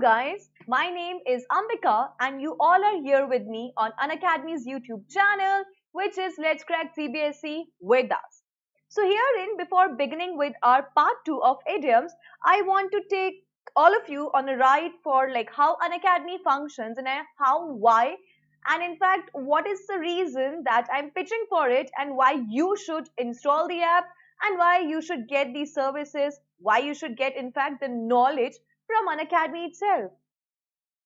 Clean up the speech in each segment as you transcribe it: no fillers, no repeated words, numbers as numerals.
guys, my name is Ambika and you all are here with me on Unacademy's YouTube channel, which is Let's Crack CBSE with us. So herein, before beginning with our part 2 of idioms, I want to take all of you on a ride for like how Unacademy functions and how, why, and in fact, what is the reason that I'm pitching for it and why you should install the app and why you should get these services, why you should get in fact the knowledge from Unacademy itself.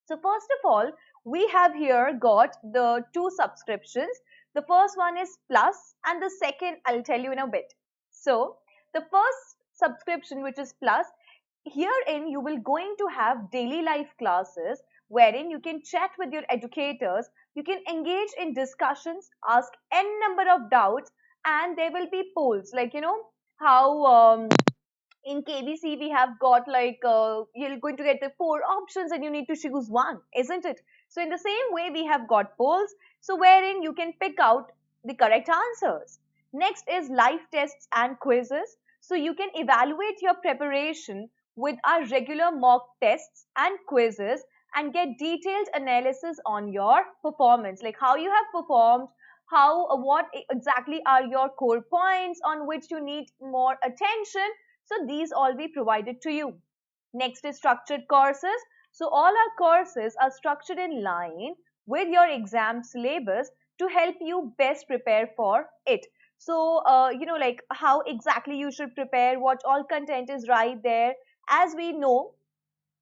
So first of all, we have here got the two subscriptions. The first one is Plus and the second I'll tell you in a bit. So the first subscription, which is Plus, herein you will going to have daily life classes wherein you can chat with your educators, you can engage in discussions, ask n number of doubts, and there will be polls like how in KBC we have got like you're going to get the four options and you need to choose one, isn't it? So in the same way we have got polls, so wherein you can pick out the correct answers. Next is live tests and quizzes, so you can evaluate your preparation with our regular mock tests and quizzes and get detailed analysis on your performance, like how you have performed, how what exactly are your core points on which you need more attention. So these all be provided to you. Next is structured courses. So all our courses are structured in line with your exam syllabus to help you best prepare for it. So, like how exactly you should prepare, what all content is right there. As we know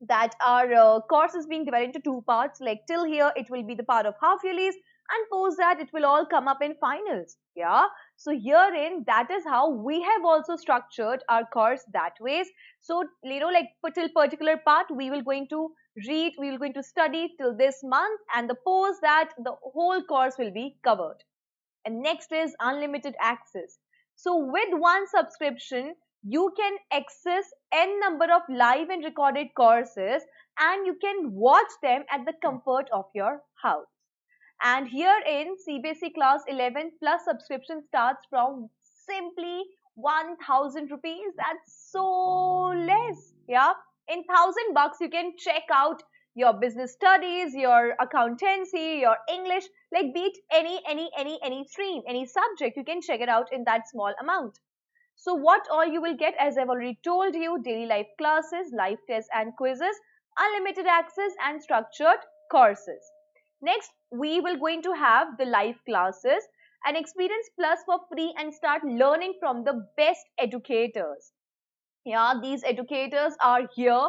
that our course is being divided into two parts, like till here it will be the part of half yearlies and post that it will all come up in finals. Yeah, so herein that is how we have also structured our course that ways. So like till particular part we will going to read, we will going to study till this month, and the post that the whole course will be covered. And next is unlimited access. So with one subscription you can access n number of live and recorded courses and you can watch them at the comfort of your house. And here in CBSE class 11 plus subscription starts from simply 1000 rupees. That's so less. Yeah, in 1000 bucks you can check out your business studies, your accountancy, your English, like be it any stream, any subject, you can check it out in that small amount. So what all you will get, as I've already told you, daily life classes, live tests and quizzes, unlimited access and structured courses. Next, we will going to have the live classes and Experience Plus for free and start learning from the best educators. Yeah, these educators are here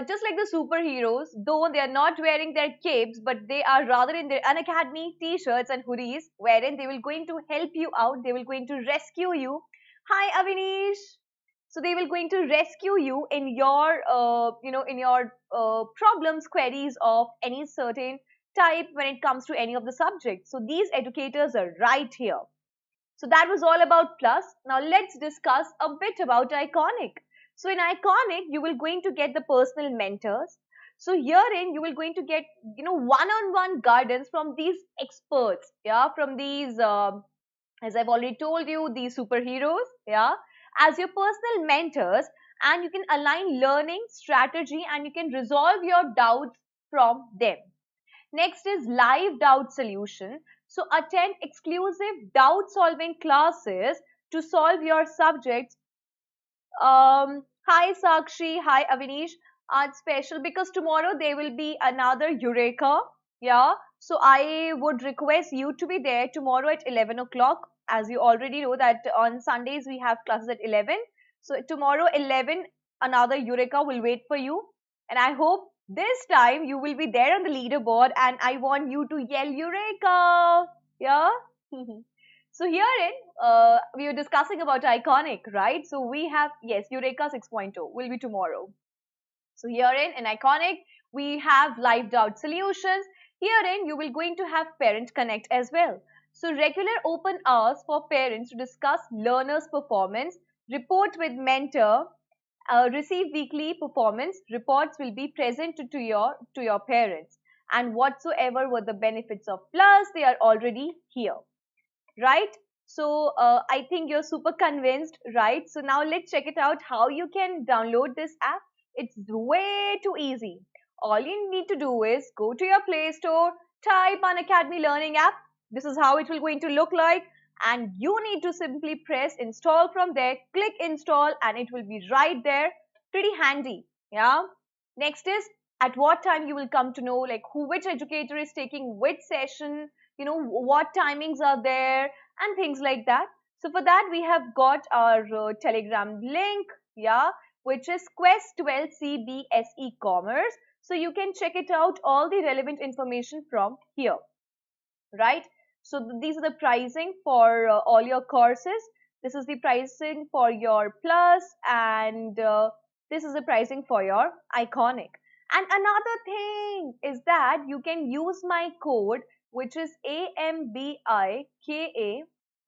just like the superheroes, though they are not wearing their capes, but they are rather in their Unacademy t-shirts and hoodies, wherein they will going to help you out. They will going to rescue you. Hi, Avinish. So they will going to rescue you in your, in your problems, queries of any certain type when it comes to any of the subjects. So these educators are right here. So that was all about Plus. Now let's discuss a bit about Iconic. So in Iconic, you will going to get the personal mentors. So herein, you will going to get, one-on-one guidance from these experts. Yeah, from these, as I've already told you, these superheroes. Yeah, as your personal mentors, and you can align learning strategy and you can resolve your doubts from them. Next is live doubt solution. So attend exclusive doubt solving classes to solve your subjects. Hi Sakshi, hi Avinish. It's special because tomorrow there will be another Eureka. Yeah. So I would request you to be there tomorrow at 11 o'clock. As you already know that on Sundays we have classes at 11. So tomorrow 11, another Eureka will wait for you. And I hope this time you will be there on the leaderboard and I want you to yell Eureka. Yeah. So herein, we were discussing about Iconic, right? So we have, yes, Eureka 6.0 will be tomorrow. So herein, in Iconic, we have live doubt solutions. Herein, you will going to have Parent Connect as well. So regular open hours for parents to discuss learners' performance, report with mentor, receive weekly performance reports will be presented to your parents. And whatsoever were the benefits of Plus, they are already here. Right? So I think you're super convinced, right? So now let's check it out how you can download this app. It's way too easy. all you need to do is go to your Play Store, type Unacademy Learning app. This is how it will going to look like, and you need to simply press install from there, click install, and it will be right there. Pretty handy, yeah. Next is at what time you will come to know like which educator is taking which session, what timings are there and things like that. So for that we have got our Telegram link, yeah, which is Quest 12 CBSE Commerce. So you can check it out, all the relevant information from here, right? So these are the pricing for all your courses. This is the pricing for your plus, and this is the pricing for your iconic. And another thing is that you can use my code, which is AMBIKA,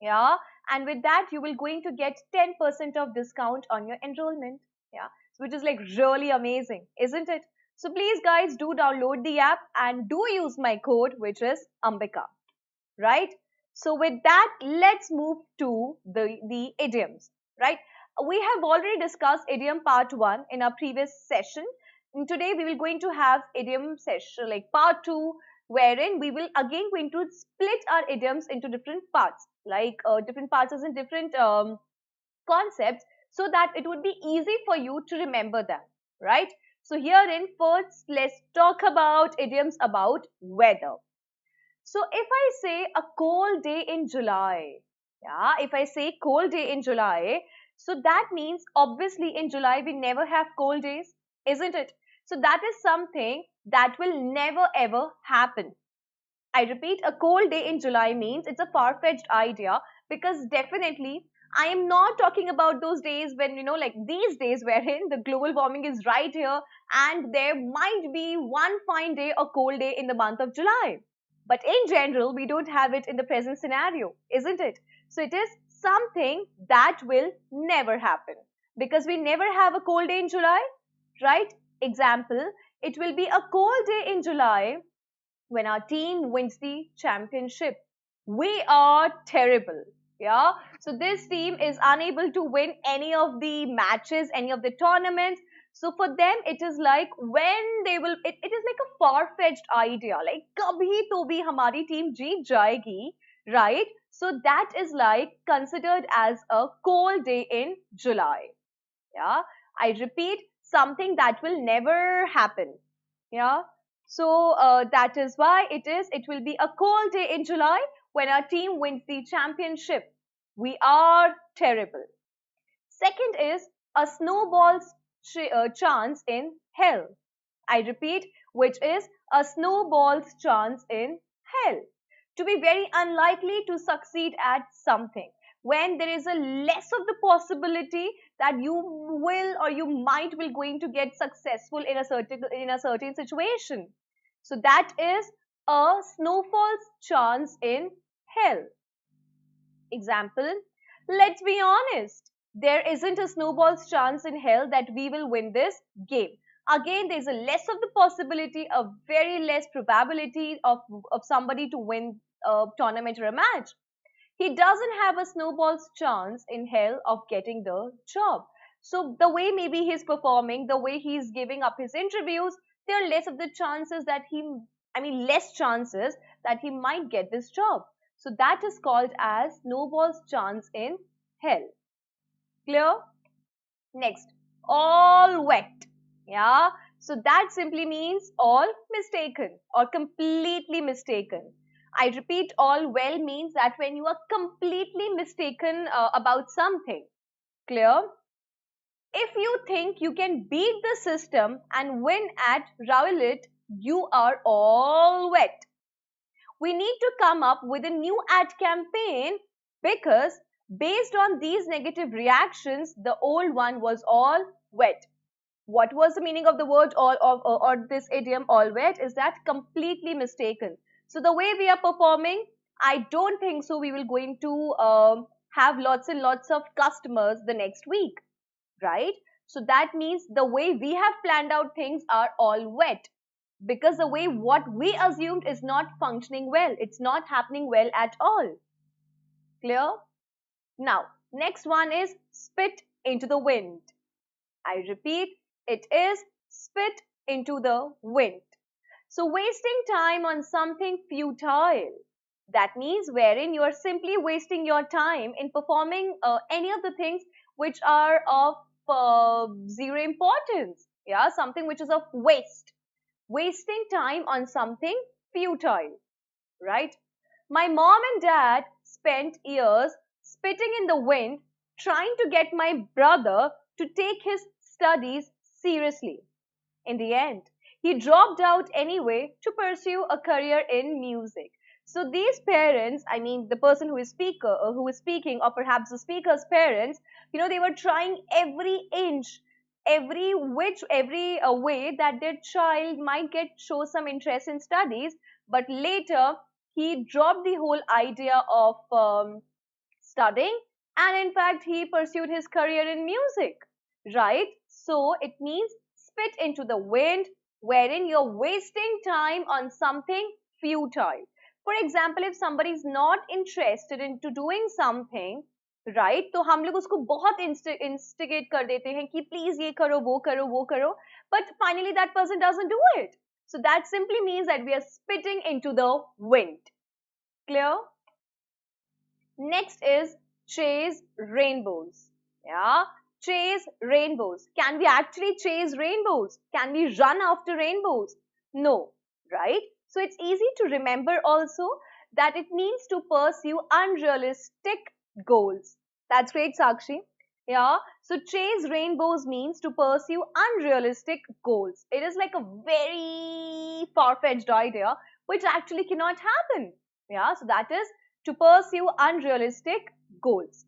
yeah, and with that you will going to get 10% of discount on your enrollment, yeah, which is like really amazing, isn't it? So please guys, do download the app and do use my code, which is Ambika, right? So with that, let's move to the idioms, right? We have already discussed idiom part 1 in our previous session. And today we will going to have idiom session like part 2, wherein we will again going to split our idioms into different parts, like different parts as in different concepts, so that it would be easy for you to remember them, right? So herein first, let's talk about idioms about weather. So if I say a cold day in July, yeah, if I say cold day in July, so that means obviously in July we never have cold days, isn't it? So that is something that will never ever happen. I repeat, a cold day in July means it's a far-fetched idea, because definitely I am not talking about those days when, like these days wherein the global warming is right here and there might be one fine day or cold day in the month of July. But in general, we don't have it in the present scenario, isn't it? So it is something that will never happen, because we never have a cold day in July, right? Example, it will be a cold day in July when our team wins the championship. We are terrible. Yeah. So this team is unable to win any of the matches, any of the tournaments. So for them, it is like when they will, it is like a far-fetched idea. Like, kabhi to bhi hamari team jeet jayegi, right? So that is like considered as a cold day in July. Yeah. I repeat, something that will never happen. Yeah. So that is why it will be a cold day in July when our team wins the championship. We are terrible. Second is a snowball's chance in hell. I repeat, which is a snowball's chance in hell. To be very unlikely to succeed at something, when there is a less of the possibility that you will or you might will going to get successful in a certain situation. So that is a snowfall's chance in hell. Example, let's be honest, there isn't a snowball's chance in hell that we will win this game. Again, there's a less of the possibility, a very less probability of somebody to win a tournament or a match. He doesn't have a snowball's chance in hell of getting the job. So the way maybe he's performing, the way he's giving up his interviews, there are less of the chances that less chances that he might get this job. So that is called as snowball's chance in hell. Clear? Next, all wet. Yeah. So that simply means all mistaken or completely mistaken. I repeat, all well means that when you are completely mistaken about something. Clear? If you think you can beat the system and win at roulette, you are all wet. We need to come up with a new ad campaign, because based on these negative reactions, the old one was all wet. What was the meaning of the word all or this idiom all wet? Is that completely mistaken. So the way we are performing, I don't think so we will going to have lots and lots of customers the next week, right? So that means the way we have planned out things are all wet, because the way what we assumed is not functioning well. It's not happening well at all. Clear? Now, next one is spit into the wind. I repeat, it is spit into the wind. So wasting time on something futile. That means wherein you are simply wasting your time in performing any of the things which are of zero importance. Yeah, something which is of waste. Wasting time on something futile, right? My mom and dad spent years spitting in the wind trying to get my brother to take his studies seriously. In the end, he dropped out anyway to pursue a career in music. So these parents, I mean the person who is speaking, or perhaps the speaker's parents, they were trying every inch, every way that their child might show some interest in studies. But later, he dropped the whole idea of studying, and in fact, he pursued his career in music, right? So it means spit into the wind, wherein you're wasting time on something futile. For example, if somebody is not interested into doing something, right, तो हम लोग उसको बहुत instigate कर देते हैं कि please ये करो वो करो, but finally that person doesn't do it. So that simply means that we are spitting into the wind. Clear? Next is chase rainbows. Yeah, chase rainbows. Can we actually chase rainbows? Can we run after rainbows? No, right? So it's easy to remember also that it means to pursue unrealistic goals. That's great, Sakshi. Yeah, so chase rainbows means to pursue unrealistic goals. It is like a very far-fetched idea which actually cannot happen. Yeah, so that is to pursue unrealistic goals.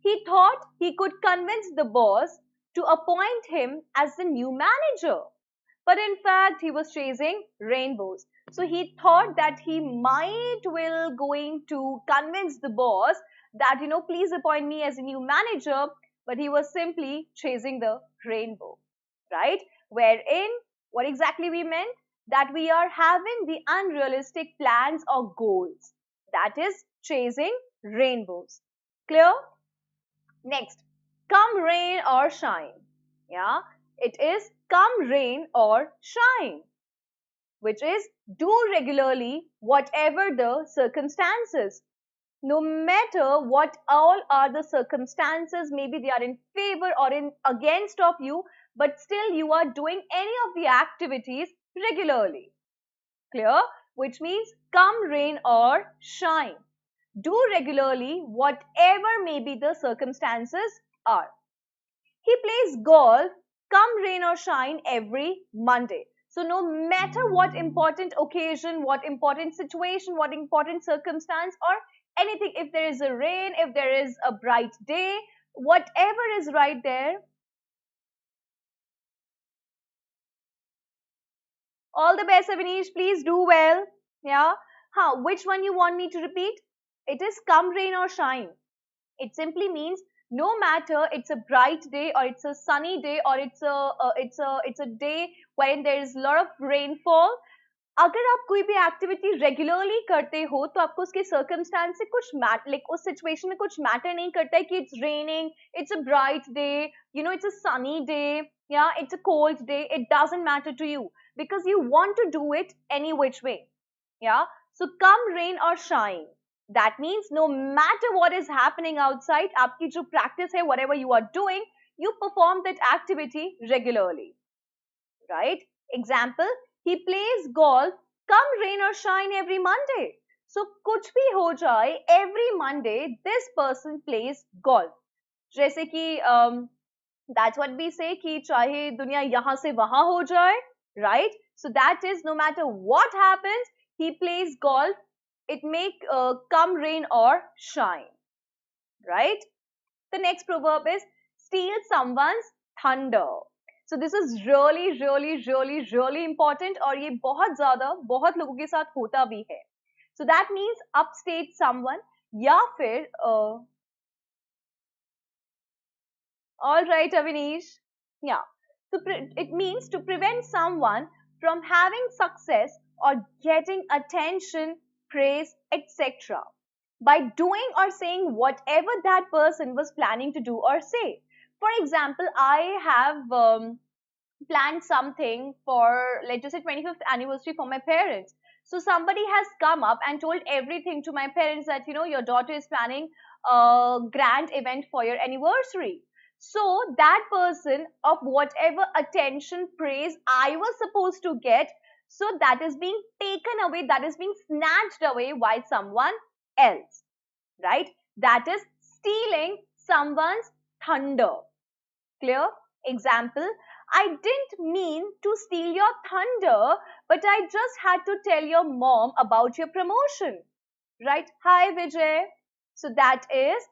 He thought he could convince the boss to appoint him as the new manager. But in fact, he was chasing rainbows. So he thought that he might will going to convince the boss that, please appoint me as a new manager. But he was simply chasing the rainbow, right? Wherein, what exactly we meant? That we are having the unrealistic plans or goals. That is chasing rainbows. Clear? Next, come rain or shine. Yeah, it is come rain or shine, which is do regularly whatever the circumstances. No matter what all are the circumstances, maybe they are in favor or in against of you, but still you are doing any of the activities regularly. Clear? Which means come rain or shine. Do regularly whatever may be the circumstances are. He plays golf, come rain or shine, every Monday. So no matter what important occasion, what important situation, what important circumstance or anything, if there is a rain, if there is a bright day, whatever is right there, all the best, Avinish. Please do well. Yeah. Which one you want me to repeat? It is come rain or shine. It simply means no matter it's a bright day or it's a sunny day or it's a day wherein there is a lot of rainfall. अगर आप कोई भी activity regularly करते हो तो आपको उसके circumstance से कुछ उस सिचुएशन में कुछ मैटर नहीं करता है कि it's raining, it's a bright day, it's a sunny day, या it's a cold day. It doesn't matter to you because you want to do it any which way. Yeah, so come rain or shine, that means no matter what is happening outside, aapki jo practice hai, whatever you are doing, you perform that activity regularly, right? Example, he plays golf come rain or shine every Monday. So kuch bhi ho jaye, every Monday this person plays golf. जैसे कि that's what we say कि चाहे दुनिया यहाँ से वहाँ हो जाए, right? So that is no matter what happens, he plays golf. It may come rain or shine, right? The next proverb is steal someone's thunder. So this is really important और ये बहुत ज़्यादा बहुत लोगों के साथ होता भी है. So that means upstate someone या फिर all right, Avinish. Yeah. So it means to prevent someone from having success or getting attention, praise, etc. by doing or saying whatever that person was planning to do or say. For example, I have planned something for, let's just say, 25th anniversary for my parents. So somebody has come up and told everything to my parents that, your daughter is planning a grand event for your anniversary. So that person, of whatever attention, praise I was supposed to get, so that is being taken away, that is being snatched away by someone else, right? That is stealing someone's thunder. Clear? Example, I didn't mean to steal your thunder, but I just had to tell your mom about your promotion. Right? Hi, Vijay. So that is,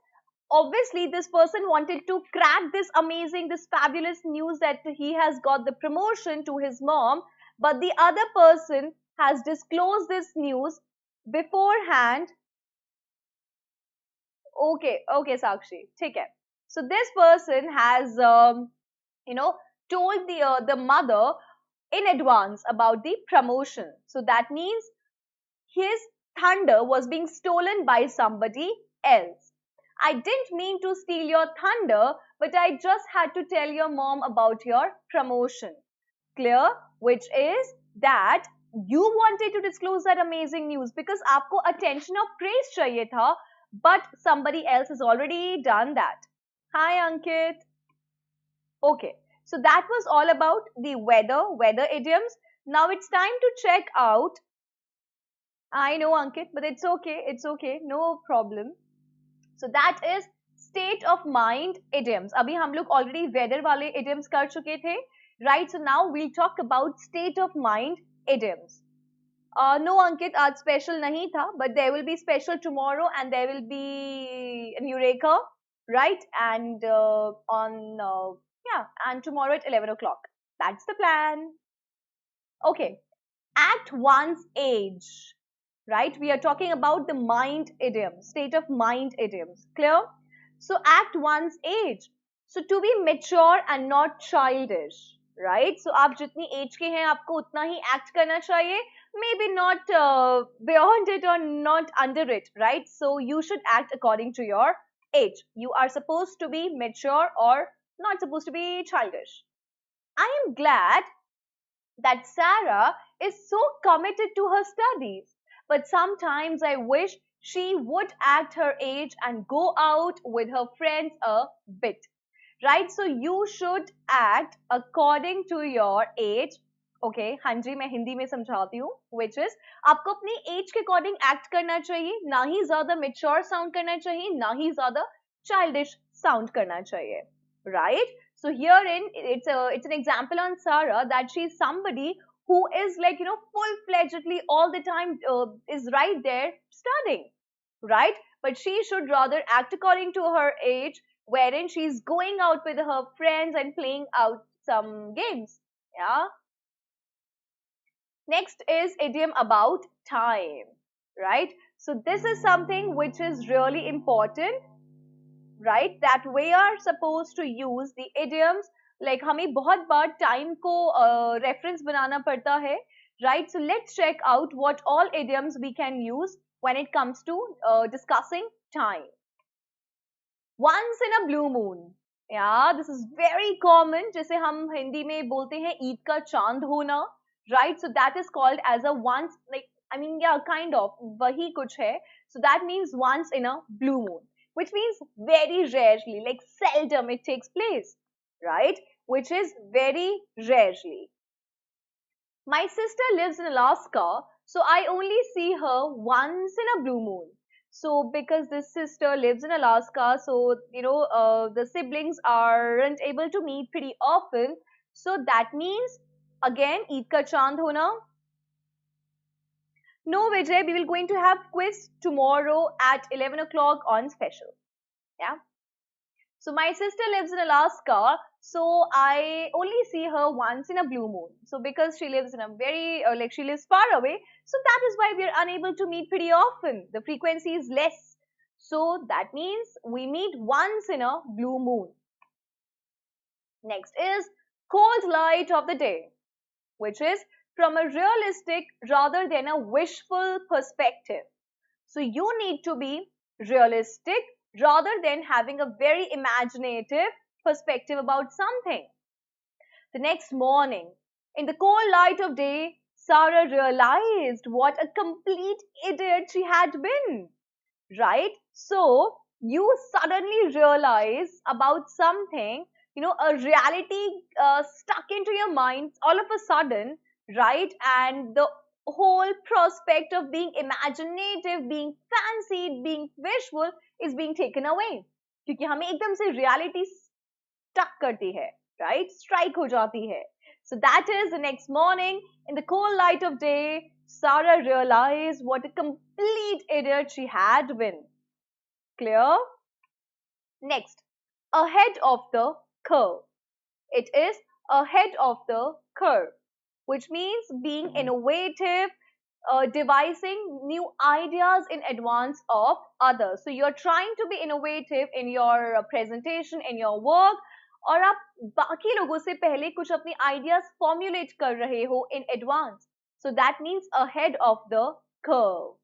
obviously this person wanted to crack this amazing, this fabulous news that he has got the promotion to his mom, but the other person has disclosed this news beforehand. Okay, Sakshi. Take care. So this person has you know told the mother in advance about the promotion. So that means his thunder was being stolen by somebody else. I didn't mean to steal your thunder, but I just had to tell your mom about your promotion. Clear? Which is that you wanted to disclose that amazing news because आपको attention और praise चाहिए था, but somebody else has already done that. Hi, Ankit. Okay, so that was all about the weather idioms. Now it's time to check out. I know, Ankit, but it's okay, no problem. So that is state of mind idioms. अभी हम लोग already weather वाले idioms कर चुके थे, right? So now we'll talk about state of mind idioms. No, Ankit, आज special नहीं था, but there will be special tomorrow and there will be an Eureka, right? And and tomorrow at 11 o'clock. That's the plan. Okay, at one's age, right? We are talking about the mind idioms, state of mind idioms. Clear? So at one's age. So to be mature and not childish, right? So आप जितनी age के हैं आपको उतना ही act करना चाहिए. Maybe not beyond it or not under it, right? So you should act according to your age. You are supposed to be mature or not supposed to be childish. I am glad that Sarah is so committed to her studies, but sometimes I wish she would act her age and go out with her friends a bit. Right? So you should act according to your age. Okay, हाँ जी मैं हिंदी में समझाती हूँ, which is आपको अपनी age के according act करना चाहिए, ना ही ज़्यादा mature sound करना चाहिए, ना ही ज़्यादा childish sound करना चाहिए, right? So herein it's an example on Sarah that she's somebody who is like full-fledgedly all the time is right there studying, right? But she should rather act according to her age, wherein she's going out with her friends and playing out some games. Yeah. Next is idiom about time, right? So this is something which is really important, right? That we are supposed to use the idioms. Like हमें बहुत बार time को reference बनाना पड़ता है, right? So let's check out what all idioms we can use when it comes to discussing time. Once in a blue moon. Yeah, this is very common. जैसे हम हिंदी में बोलते हैं ईद का चांद होना, right? So that is called as a once, like kind of वही कुछ है. So that means once in a blue moon, which means very rarely, like seldom it takes place, right? Which is very rarely. My sister lives in Alaska, so I only see her once in a blue moon. So because this sister lives in Alaska, so the siblings aren't able to meet pretty often. So that means again Eid ka chand hona. No, Vijay, we will going to have quiz tomorrow at 11 o'clock on special. Yeah. So my sister lives in Alaska, so I only see her once in a blue moon. So because she lives in a very, she lives far away, so that is why we are unable to meet pretty often. The frequency is less. So that means we meet once in a blue moon. Next is cold light of the day, which is from a realistic rather than a wishful perspective. So you need to be realistic rather than having a very imaginative perspective about something. The next morning, in the cold light of day, Sarah realized what a complete idiot she had been. Right? So you suddenly realize about something, a reality stuck into your mind all of a sudden, right? And the whole prospect of being imaginative, being fancied, being visual is being taken away. क्योंकि हमें एकदम से reality stuck करती है, right? Strike हो जाती है. So that is the next morning, in the cold light of day, Sarah realized what a complete idiot she had been. Clear? Next, ahead of the curve. It is ahead of the curve, which means being innovative, devising new ideas in advance of others. So you're trying to be innovative in your presentation, in your work, और आप बाकी लोगों से पहले कुछ अपनी ideas formulate कर रहे हो in advance. So that means ahead of the curve.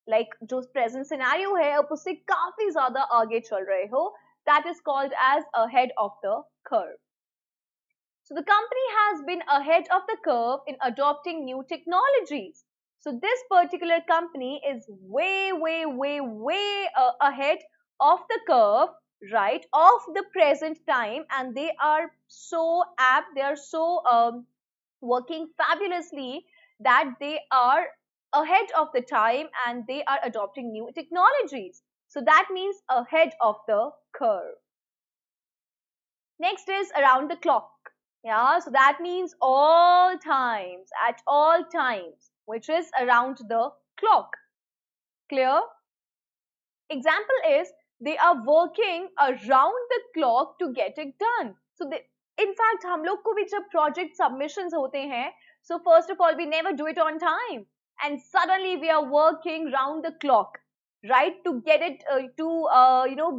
Like जो present scenario है आप उससे काफी ज़्यादा आगे चल रहे हो. That is called as ahead of the curve. So the company has been ahead of the curve in adopting new technologies. So this particular company is way ahead of the curve, right, of the present time, and they are so apt, they are so working fabulously that they are ahead of the time and they are adopting new technologies. So that means ahead of the curve. Next is around the clock. Yeah, so that means all times, at all times, which is around the clock. Clear? Example is they are working around the clock to get it done. So in fact, हम लोग को भी जब project submissions होते हैं, so first of all, we never do it on time. And suddenly we are working round the clock, right, to get it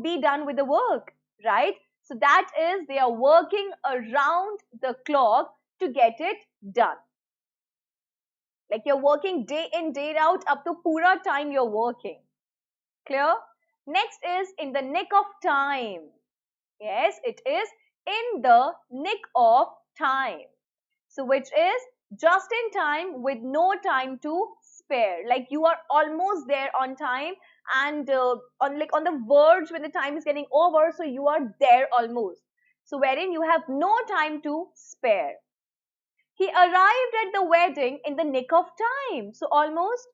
be done with the work, right? So that is, they are working around the clock to get it done. Like you're working day in, day out, up to pura time you're working. Clear? Next is in the nick of time. Yes, it is in the nick of time. So which is just in time with no time to spare. Like you are almost there on time and on the verge when the time is getting over, so you are there almost. So wherein you have no time to spare. He arrived at the wedding in the nick of time. So almost.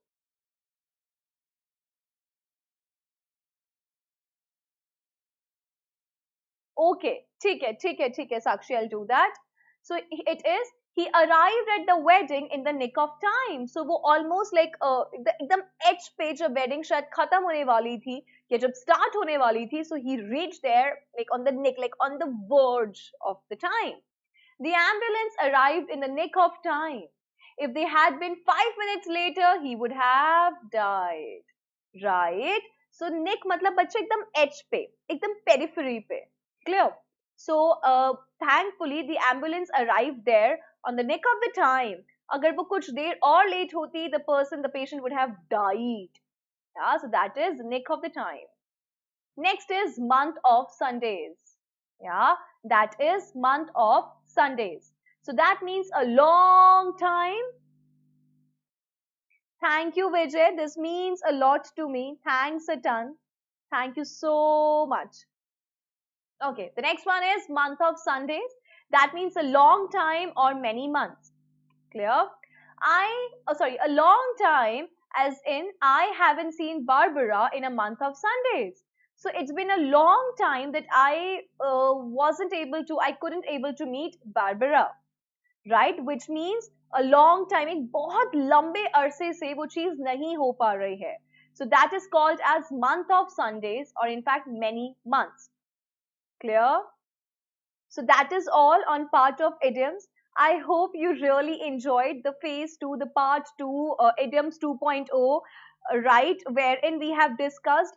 Okay, ठीक है, Sakshi, I'll do that. So it is, he arrived at the wedding in the nick of time. So वो almost like एकदम edge पे जब wedding शायद खत्म होने वाली थी या जब start होने वाली थी, so he reached there like on the nick, like on the verge of the time. The ambulance arrived in the nick of time. If they had been 5 minutes later, he would have died. Right? So nick मतलब बच्चे एकदम edge पे, एकदम periphery पे. Clear? So thankfully the ambulance arrived there on the nick of the time. अगर वो कुछ देर और late होती, the patient would have died. Yeah, so that is the nick of the time. Next is month of Sundays. Yeah, that is month of Sundays. So that means a long time. Thank you, Vijay. This means a lot to me. Thanks a ton. Thank you so much. Okay, the next one is month of Sundays. That means a long time or many months. Clear? A long time as in I haven't seen Barbara in a month of Sundays. So it's been a long time that I couldn't able to meet Barbara. Right? Which means a long time, एक बहुत लंबे अरसे से वो चीज नहीं हो पा रही है. So that is called as month of Sundays or in fact many months. Clear? So that is all on part of idioms. I hope you really enjoyed the phase 2, the part 2, idioms 2.0, right? Wherein we have discussed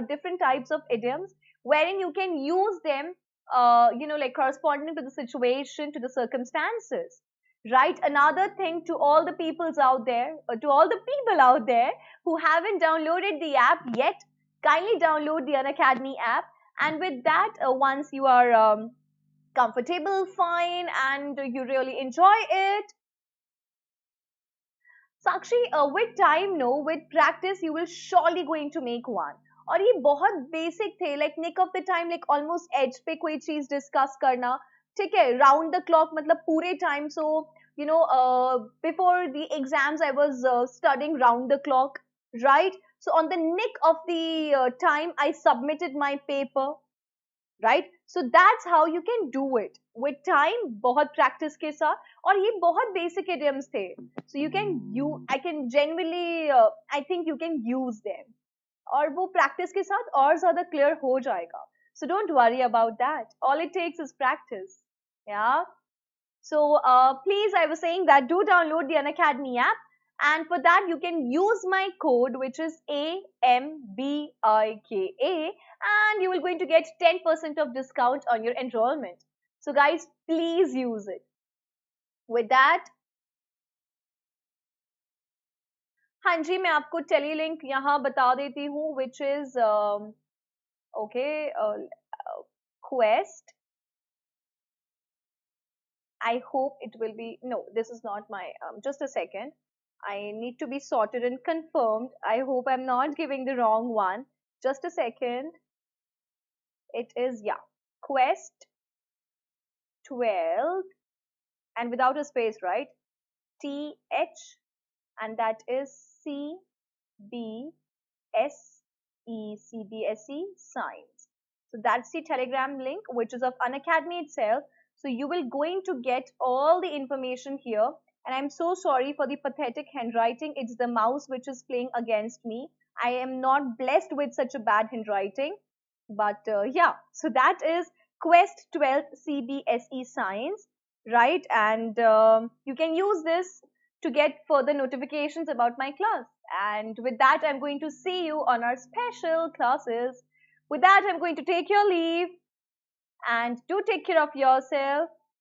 different types of idioms, wherein you can use them, like corresponding to the situation, to the circumstances, right? Another thing to all the peoples out there, to all the people out there who haven't downloaded the app yet, kindly download the Unacademy app. And with that, once you are comfortable, fine, and you really enjoy it? Sakshi, with time, no, with practice, you will surely going to make one. और ये बहुत basic थे, like nick of the time, like almost edge पे कोई चीज discuss करना, ठीक है, round the clock मतलब पूरे time. So before the exams I was studying round the clock, right? So on the nick of the time I submitted my paper, right? So that's how you can do it with time, बहुत practice के साथ. और ये बहुत basic idioms थे, so I can genuinely I think you can use them. और वो practice के साथ और ज़्यादा clear हो जाएगा. So don't worry about that. All it takes is practice. Yeah. So please, I was saying that do download the Unacademy app. And for that, you can use my code, which is AMBIKA, and you will going to get 10% of discount on your enrollment. So guys, please use it. With that, हाँ जी, मैं आपको tele link यहाँ बता देती हूँ, which is okay, Quest. I hope it will be, no, this is not my, just a second. I need to be sorted and confirmed. I hope I'm not giving the wrong one. Just a second. It is, yeah, Quest 12 and without a space, right? TH, and that is CBSE Science. So that's the Telegram link, which is of Unacademy itself. So you will going to get all the information here. And I'm so sorry for the pathetic handwriting. It's the mouse which is playing against me. I am not blessed with such a bad handwriting. But yeah, so that is Quest 12 CBSE Science, right? And you can use this to get further notifications about my class. And with that, I'm going to see you on our special classes. With that, I'm going to take your leave. And do take care of yourself.